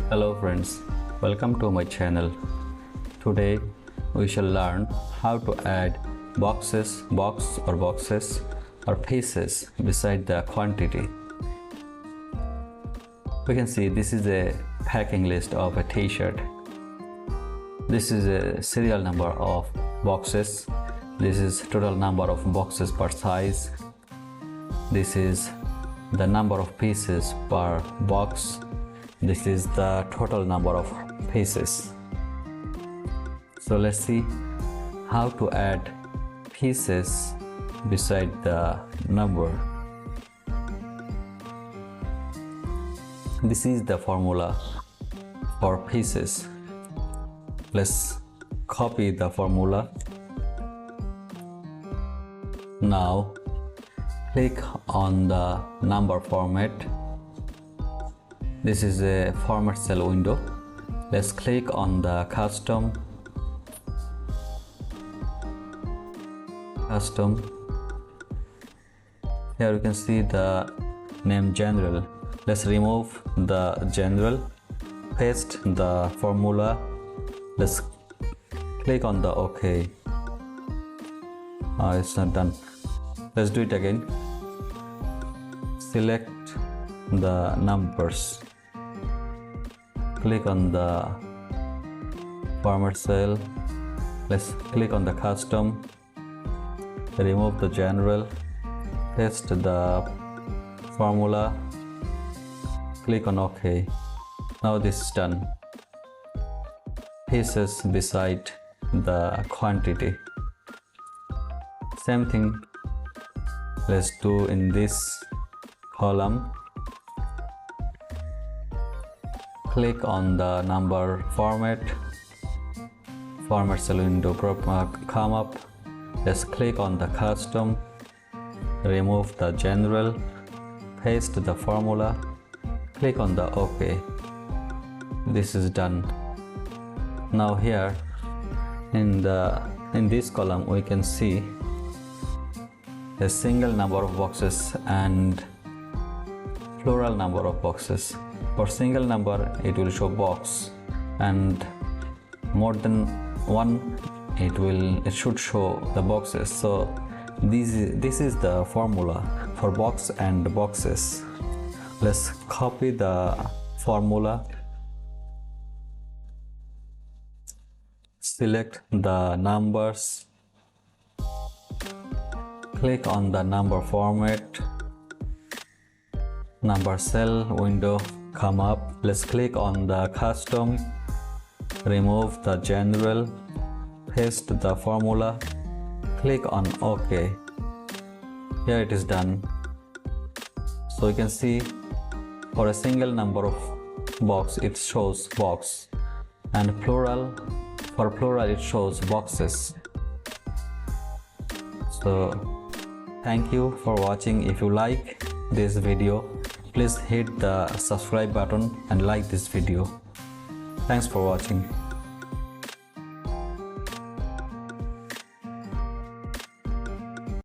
Hello friends, welcome to my channel. Today we shall learn how to add boxes or pieces beside the quantity. We can see this is a packing list of a t-shirt. This is a serial number of boxes. This is total number of boxes per size. This is the number of pieces per box. This is the total number of pieces. So let's see how to add pieces beside the number. This is the formula for pieces. Let's copy the formula. Now click on the number format. This is a format cell window. Let's click on the custom. Here you can see the name general. Let's remove the general, paste the formula. Let's click on the OK. It's not done. Let's do it again. Select the numbers. Click on the format cell. Let's click on the custom. Remove the general. Paste the formula. Click on OK. Now this is done. Pieces beside the quantity. Same thing let's do in this column. Click on the number format cell window come up. Let's click on the custom, remove the general, paste the formula, click on the OK. This is done. Now here in this column we can see a single number of boxes and plural number of boxes. For single number it will show box, and more than one it should show the boxes. So this is the formula for box and boxes. Let's copy the formula. Select the numbers. Click on the number format. Number cell window come up. Let's click on the custom, remove the general, paste the formula, click on OK. Here it is done. So you can see for a single number of box it shows box, and for plural it shows boxes. So thank you for watching. If you like this video, please hit the subscribe button and like this video. Thanks for watching.